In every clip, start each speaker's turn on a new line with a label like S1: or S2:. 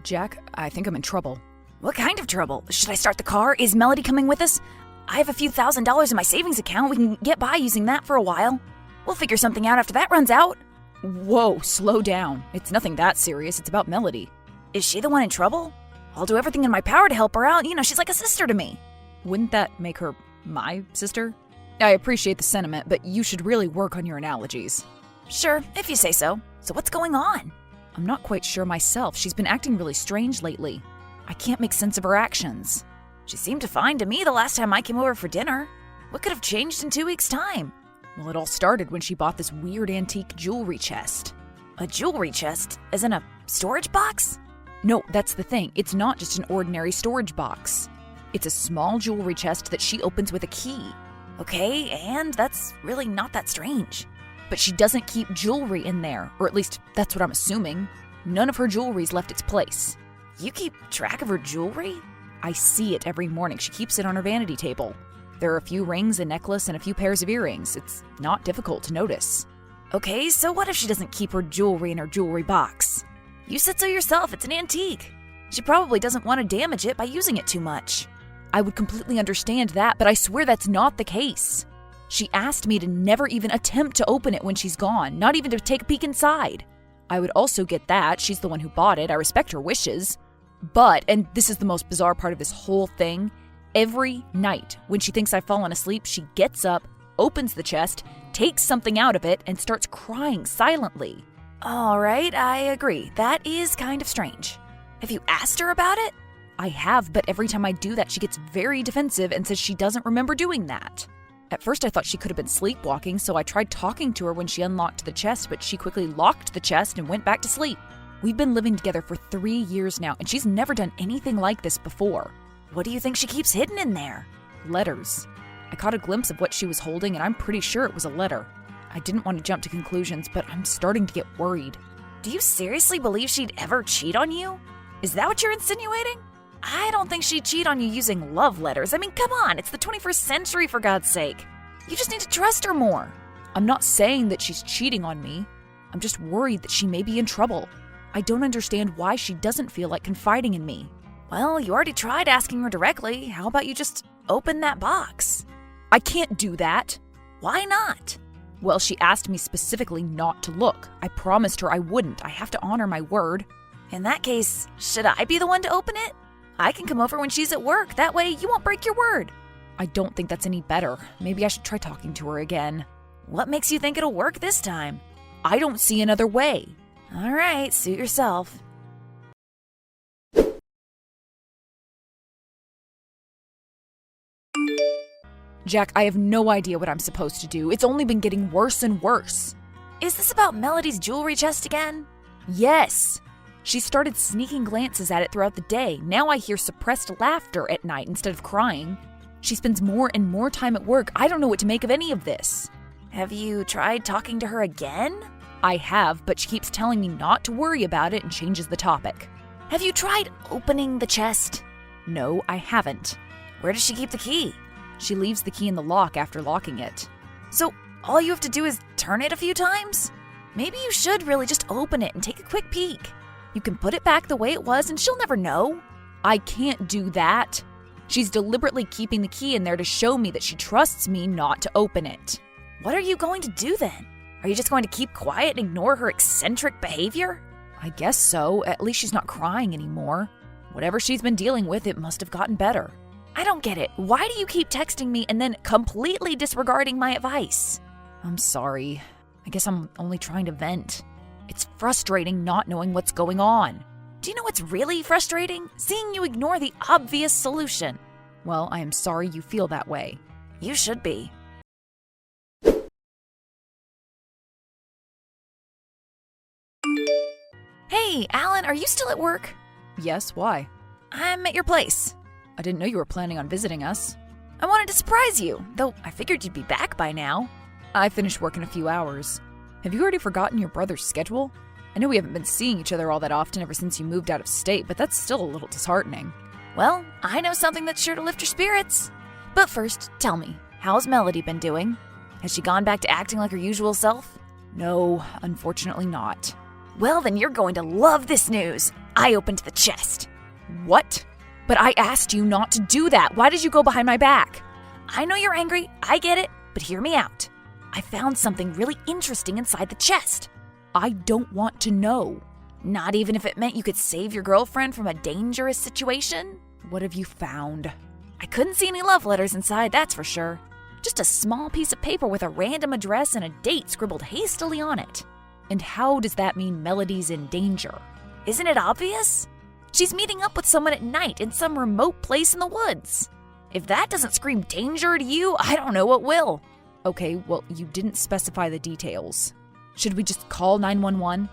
S1: Jack, I think I'm in trouble.
S2: What kind of trouble? Should I start the car? Is Melody coming with us? I have a few $1,000s in my savings account. We can get by using that for a while. We'll figure something out after that runs out.
S1: Whoa, slow down. It's nothing that serious. It's about Melody.
S2: Is she the one in trouble? I'll do everything in my power to help her out. She's like a sister to me.
S1: Wouldn't that make her my sister? I appreciate the sentiment, but you should really work on your analogies.
S2: Sure, if you say so. So what's going on?
S1: I'm not quite sure myself. She's been acting really strange lately. I can't make sense of her actions.
S2: She seemed fine to me the last time I came over for dinner. What could have changed in 2 weeks' time?
S1: Well, it all started when she bought this weird antique jewelry chest.
S2: A jewelry chest? As in a storage box?
S1: No, that's the thing. It's not just an ordinary storage box. It's a small jewelry chest that she opens with a key.
S2: Okay, and that's really not that strange.
S1: But she doesn't keep jewelry in there, or at least that's what I'm assuming. None of her jewelry's left its place.
S2: You keep track of her jewelry?
S1: I see it every morning. She keeps it on her vanity table. There are a few rings, a necklace, and a few pairs of earrings. It's not difficult to notice.
S2: Okay, so what if she doesn't keep her jewelry in her jewelry box? You said so yourself, it's an antique. She probably doesn't want to damage it by using it too much.
S1: I would completely understand that, but I swear that's not the case. She asked me to never even attempt to open it when she's gone, not even to take a peek inside. I would also get that. She's the one who bought it. I respect her wishes. But, and this is the most bizarre part of this whole thing, every night when she thinks I've fallen asleep, she gets up, opens the chest, takes something out of it, and starts crying silently.
S2: All right, I agree. That is kind of strange. Have you asked her about it?
S1: I have, but every time I do that, she gets very defensive and says she doesn't remember doing that. At first, I thought she could have been sleepwalking, so I tried talking to her when she unlocked the chest, but she quickly locked the chest and went back to sleep. We've been living together for 3 years now, and she's never done anything like this before.
S2: What do you think she keeps hidden in there?
S1: Letters. I caught a glimpse of what she was holding, and I'm pretty sure it was a letter. I didn't want to jump to conclusions, but I'm starting to get worried.
S2: Do you seriously believe she'd ever cheat on you? Is that what you're insinuating? I don't think she'd cheat on you using love letters. I mean, come on, it's the 21st century, for God's sake. You just need to trust her more.
S1: I'm not saying that she's cheating on me. I'm just worried that she may be in trouble. I don't understand why she doesn't feel like confiding in me.
S2: Well, you already tried asking her directly. How about you just open that box?
S1: I can't do that.
S2: Why not?
S1: Well, she asked me specifically not to look. I promised her I wouldn't. I have to honor my word.
S2: In that case, should I be the one to open it? I can come over when she's at work. That way you won't break your word.
S1: I don't think that's any better. Maybe I should try talking to her again.
S2: What makes you think it'll work this time?
S1: I don't see another way.
S2: All right, suit yourself.
S1: Jack, I have no idea what I'm supposed to do. It's only been getting worse and worse.
S2: Is this about Melody's jewelry chest again?
S1: Yes. She started sneaking glances at it throughout the day. Now I hear suppressed laughter at night instead of crying. She spends more and more time at work. I don't know what to make of any of this.
S2: Have you tried talking to her again?
S1: I have, but she keeps telling me not to worry about it and changes the topic.
S2: Have you tried opening the chest?
S1: No, I haven't.
S2: Where does she keep the key?
S1: She leaves the key in the lock after locking it.
S2: So all you have to do is turn it a few times? Maybe you should really just open it and take a quick peek. You can put it back the way it was and she'll never know.
S1: I can't do that. She's deliberately keeping the key in there to show me that she trusts me not to open it.
S2: What are you going to do then? Are you just going to keep quiet and ignore her eccentric behavior?
S1: I guess so. At least she's not crying anymore. Whatever she's been dealing with, it must have gotten better.
S2: I don't get it. Why do you keep texting me and then completely disregarding my advice?
S1: I'm sorry. I guess I'm only trying to vent. It's frustrating not knowing what's going on.
S2: Do you know what's really frustrating? Seeing you ignore the obvious solution.
S1: Well, I am sorry you feel that way.
S2: You should be. Hey, Alan, are you still at work?
S1: Yes, why?
S2: I'm at your place.
S1: I didn't know you were planning on visiting us.
S2: I wanted to surprise you, though I figured you'd be back by now.
S1: I finished work in a few hours. Have you already forgotten your brother's schedule? I know we haven't been seeing each other all that often ever since you moved out of state, but that's still a little disheartening.
S2: Well, I know something that's sure to lift your spirits. But first, tell me, how's Melody been doing? Has she gone back to acting like her usual self?
S1: No, unfortunately not.
S2: Well, then you're going to love this news. I opened the chest.
S1: What? But I asked you not to do that. Why did you go behind my back?
S2: I know you're angry, I get it, but hear me out. I found something really interesting inside the chest.
S1: I don't want to know.
S2: Not even if it meant you could save your girlfriend from a dangerous situation?
S1: What have you found?
S2: I couldn't see any love letters inside, that's for sure. Just a small piece of paper with a random address and a date scribbled hastily on it.
S1: And how does that mean Melody's in danger?
S2: Isn't it obvious? She's meeting up with someone at night in some remote place in the woods. If that doesn't scream danger to you, I don't know what will.
S1: Okay, well, you didn't specify the details. Should we just call 911?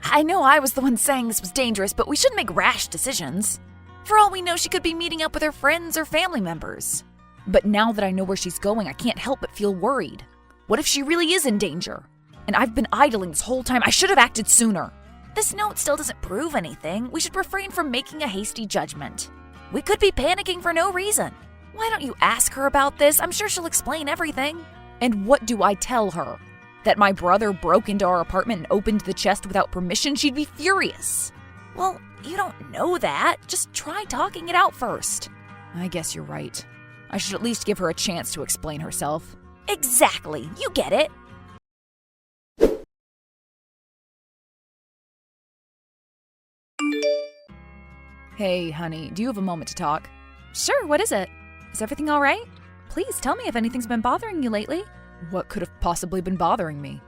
S2: I know I was the one saying this was dangerous, but we shouldn't make rash decisions. For all we know, she could be meeting up with her friends or family members.
S1: But now that I know where she's going, I can't help but feel worried. What if she really is in danger? And I've been idling this whole time. I should have acted sooner.
S2: This note still doesn't prove anything. We should refrain from making a hasty judgment. We could be panicking for no reason. Why don't you ask her about this? I'm sure she'll explain everything.
S1: And what do I tell her? That my brother broke into our apartment and opened the chest without permission? She'd be furious.
S2: Well, you don't know that. Just try talking it out first.
S1: I guess you're right. I should at least give her a chance to explain herself.
S2: Exactly. You get it.
S1: Hey, honey, do you have a moment to talk?
S3: Sure, what is it? Is everything all right? Please tell me if anything's been bothering you lately.
S1: What could have possibly been bothering me?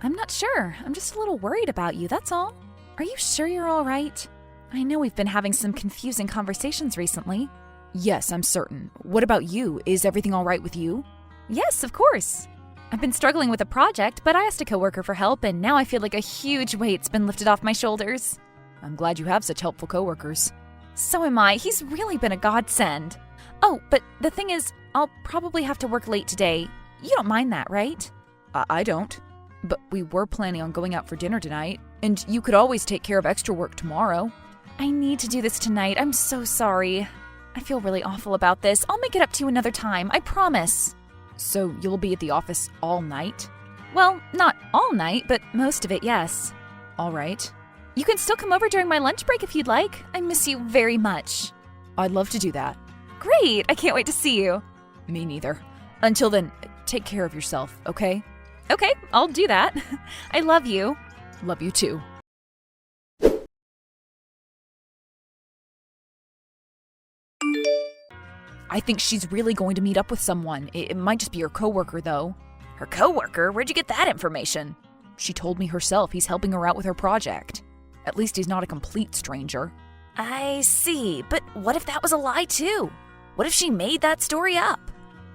S3: I'm not sure. I'm just a little worried about you, that's all. Are you sure you're all right? I know we've been having some confusing conversations recently.
S1: Yes, I'm certain. What about you? Is everything all right with you?
S3: Yes, of course. I've been struggling with a project, but I asked a coworker for help, and now I feel like a huge weight's been lifted off my shoulders.
S1: I'm glad you have such helpful coworkers.
S3: So am I. He's really been a godsend. Oh, but the thing is, I'll probably have to work late today. You don't mind that, right?
S1: I don't. But we were planning on going out for dinner tonight, and you could always take care of extra work tomorrow.
S3: I need to do this tonight. I'm so sorry. I feel really awful about this. I'll make it up to you another time. I promise.
S1: So you'll be at the office all night?
S3: Well, not all night, but most of it, yes.
S1: All right.
S3: You can still come over during my lunch break if you'd like. I miss you very much.
S1: I'd love to do that.
S3: Great! I can't wait to see you.
S1: Me neither. Until then, take care of yourself, okay?
S3: Okay, I'll do that. I love you.
S1: Love you too. I think she's really going to meet up with someone. It might just be her coworker, though.
S2: Her coworker? Where'd you get that information?
S1: She told me herself he's helping her out with her project. At least he's not a complete stranger.
S2: I see, but what if that was a lie too? What if she made that story up?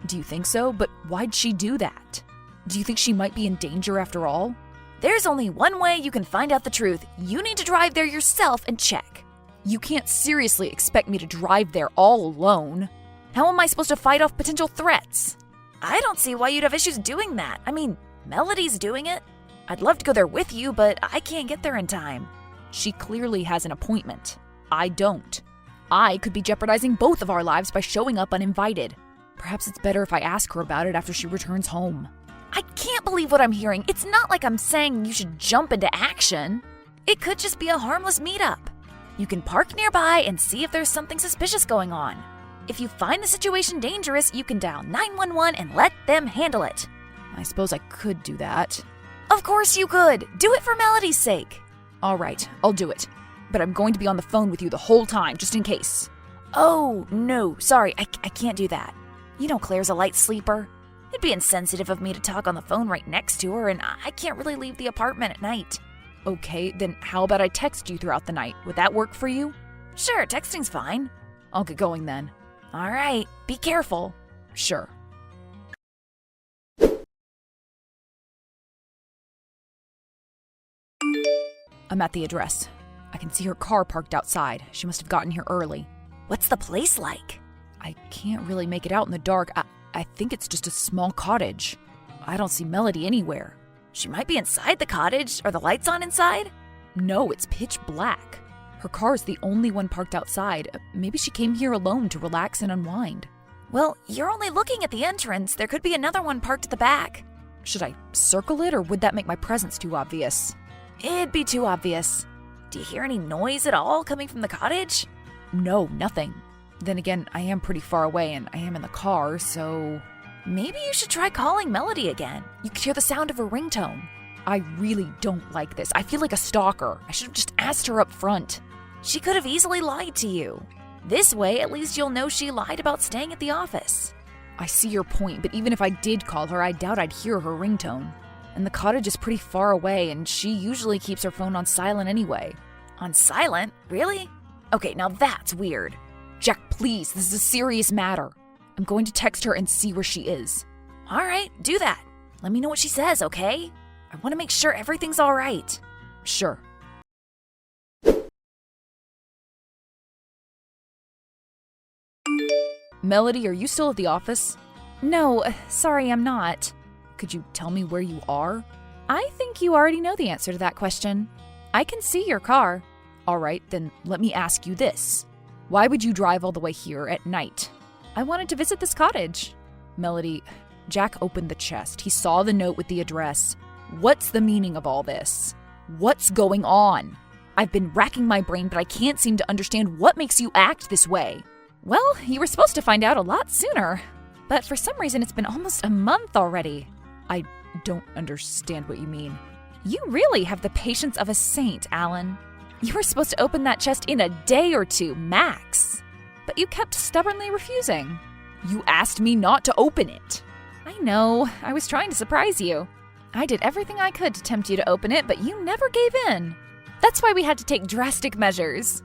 S1: Do you think so? But why'd she do that? Do you think she might be in danger after all?
S2: There's only one way you can find out the truth. You need to drive there yourself and check.
S1: You can't seriously expect me to drive there all alone.
S2: How am I supposed to fight off potential threats? I don't see why you'd have issues doing that. I mean, Melody's doing it. I'd love to go there with you, but I can't get there in time.
S1: She clearly has an appointment. I don't. I could be jeopardizing both of our lives by showing up uninvited. Perhaps it's better if I ask her about it after she returns home.
S2: I can't believe what I'm hearing. It's not like I'm saying you should jump into action. It could just be a harmless meetup. You can park nearby and see if there's something suspicious going on. If you find the situation dangerous, you can dial 911 and let them handle it.
S1: I suppose I could do that.
S2: Of course you could. Do it for Melody's sake.
S1: All right, I'll do it. But I'm going to be on the phone with you the whole time, just in case.
S2: Oh, no, sorry, I can't do that. You know Claire's a light sleeper. It'd be insensitive of me to talk on the phone right next to her, and I can't really leave the apartment at night.
S1: Okay, then how about I text you throughout the night? Would that work for you?
S2: Sure, texting's fine.
S1: I'll get going then.
S2: All right, be careful.
S1: Sure. I'm at the address. I can see her car parked outside. She must have gotten here early.
S2: What's the place like?
S1: I can't really make it out in the dark. I think it's just a small cottage. I don't see Melody anywhere.
S2: She might be inside the cottage. Are the lights on inside?
S1: No, it's pitch black. Her car is the only one parked outside. Maybe she came here alone to relax and unwind.
S2: Well, you're only looking at the entrance. There could be another one parked at the back.
S1: Should I circle it, or would that make my presence too obvious?
S2: It'd be too obvious. Do you hear any noise at all coming from the cottage?
S1: No, nothing. Then again, I am pretty far away and I am in the car, so...
S2: Maybe you should try calling Melody again. You could hear the sound of her ringtone.
S1: I really don't like this. I feel like a stalker. I should have just asked her up front.
S2: She could have easily lied to you. This way, at least you'll know she lied about staying at the office.
S1: I see your point, but even if I did call her, I doubt I'd hear her ringtone. And the cottage is pretty far away, and she usually keeps her phone on silent anyway.
S2: On silent? Really? Okay, now that's weird.
S1: Jack, please, this is a serious matter. I'm going to text her and see where she is.
S2: All right, do that. Let me know what she says, okay? I want to make sure everything's all right.
S1: Sure. Melody, are you still at the office?
S3: No, sorry, I'm not.
S1: Could you tell me where you are?
S3: I think you already know the answer to that question. I can see your car.
S1: All right, then let me ask you this. Why would you drive all the way here at night?
S3: I wanted to visit this cottage.
S1: Melody, Jack opened the chest. He saw the note with the address. What's the meaning of all this? What's going on? I've been racking my brain, but I can't seem to understand what makes you act this way.
S3: Well, you were supposed to find out a lot sooner. But for some reason, it's been almost a month already.
S1: I don't understand what you mean.
S3: You really have the patience of a saint, Alan. You were supposed to open that chest in a day or two, max. But you kept stubbornly refusing.
S1: You asked me not to open it.
S3: I know. I was trying to surprise you. I did everything I could to tempt you to open it, but you never gave in. That's why we had to take drastic measures.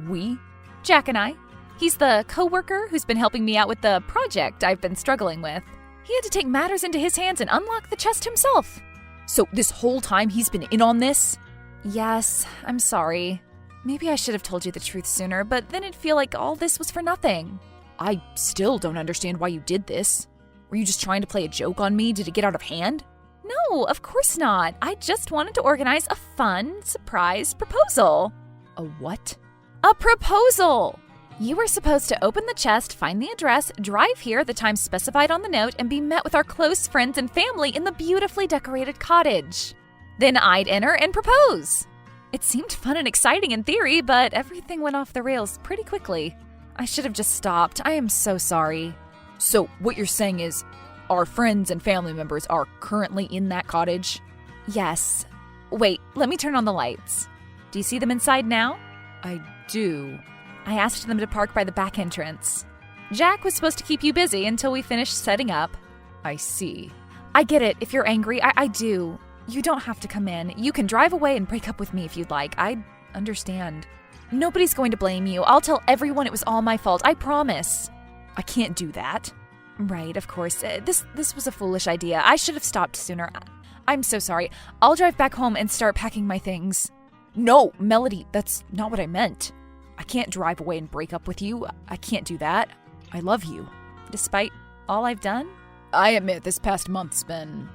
S1: We?
S3: Jack and I. He's the co-worker who's been helping me out with the project I've been struggling with. He had to take matters into his hands and unlock the chest himself.
S1: So this whole time he's been in on this?
S3: Yes, I'm sorry. Maybe I should have told you the truth sooner, but then it'd feel like all this was for nothing.
S1: I still don't understand why you did this. Were you just trying to play a joke on me? Did it get out of hand?
S3: No, of course not. I just wanted to organize a fun, surprise proposal.
S1: A what?
S3: A proposal! You were supposed to open the chest, find the address, drive here at the time specified on the note, and be met with our close friends and family in the beautifully decorated cottage. Then I'd enter and propose. It seemed fun and exciting in theory, but everything went off the rails pretty quickly. I should have just stopped. I am so sorry.
S1: So what you're saying is our friends and family members are currently in that cottage?
S3: Yes. Wait, let me turn on the lights. Do you see them inside now?
S1: I do.
S3: I asked them to park by the back entrance. Jack was supposed to keep you busy until we finished setting up.
S1: I see.
S3: I get it. If you're angry, I do. You don't have to come in. You can drive away and break up with me if you'd like. I understand. Nobody's going to blame you. I'll tell everyone it was all my fault. I promise.
S1: I can't do that.
S3: Right, of course. This was a foolish idea. I should have stopped sooner. I'm so sorry. I'll drive back home and start packing my things.
S1: No, Melody, that's not what I meant. I can't drive away and break up with you. I can't do that. I love you.
S3: Despite all I've done?
S1: I admit this past month's been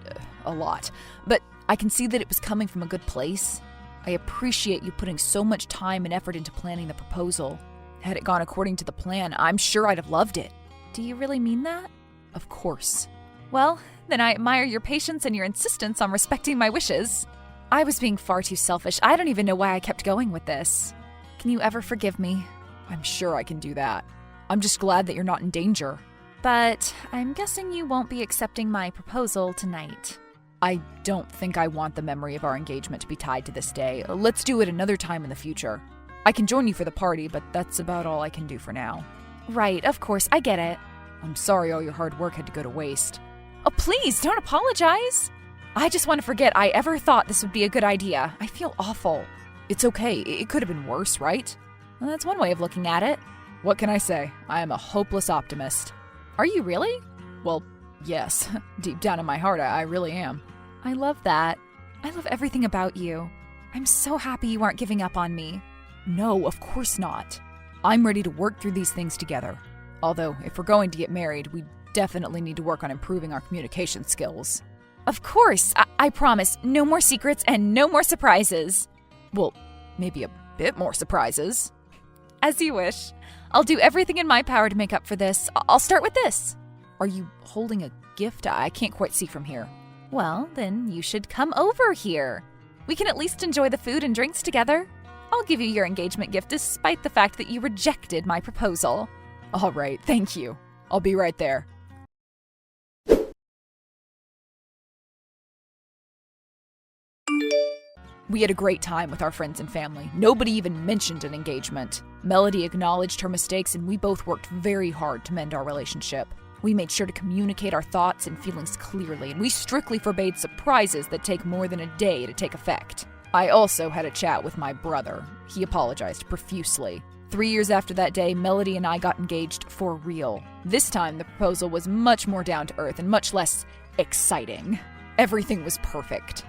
S1: a lot, but I can see that it was coming from a good place. I appreciate you putting so much time and effort into planning the proposal. Had it gone according to the plan, I'm sure I'd have loved it.
S3: Do you really mean that?
S1: Of course.
S3: Well, then I admire your patience and your insistence on respecting my wishes. I was being far too selfish. I don't even know why I kept going with this. Can you ever forgive me?
S1: I'm sure I can do that. I'm just glad that you're not in danger.
S3: But I'm guessing you won't be accepting my proposal tonight.
S1: I don't think I want the memory of our engagement to be tied to this day. Let's do it another time in the future. I can join you for the party, but that's about all I can do for now.
S3: Right, of course, I get it.
S1: I'm sorry all your hard work had to go to waste.
S3: Oh, please, don't apologize. I just want to forget I ever thought this would be a good idea. I feel awful.
S1: It's okay. It could have been worse, right?
S3: Well, that's one way of looking at it.
S1: What can I say? I am a hopeless optimist.
S3: Are you really?
S1: Well, yes. Deep down in my heart, I really am.
S3: I love that. I love everything about you. I'm so happy you aren't giving up on me.
S1: No, of course not. I'm ready to work through these things together. Although, if we're going to get married, we definitely need to work on improving our communication skills.
S3: Of course. I promise. No more secrets and no more surprises.
S1: Well, maybe a bit more surprises.
S3: As you wish. I'll do everything in my power to make up for this. I'll start with this.
S1: Are you holding a gift? I can't quite see from here.
S3: Well, then you should come over here. We can at least enjoy the food and drinks together. I'll give you your engagement gift despite the fact that you rejected my proposal.
S1: All right, thank you. I'll be right there. We had a great time with our friends and family. Nobody even mentioned an engagement. Melody acknowledged her mistakes, and we both worked very hard to mend our relationship. We made sure to communicate our thoughts and feelings clearly, and we strictly forbade surprises that take more than a day to take effect. I also had a chat with my brother. He apologized profusely. 3 years after that day, Melody and I got engaged for real. This time, the proposal was much more down to earth and much less exciting. Everything was perfect.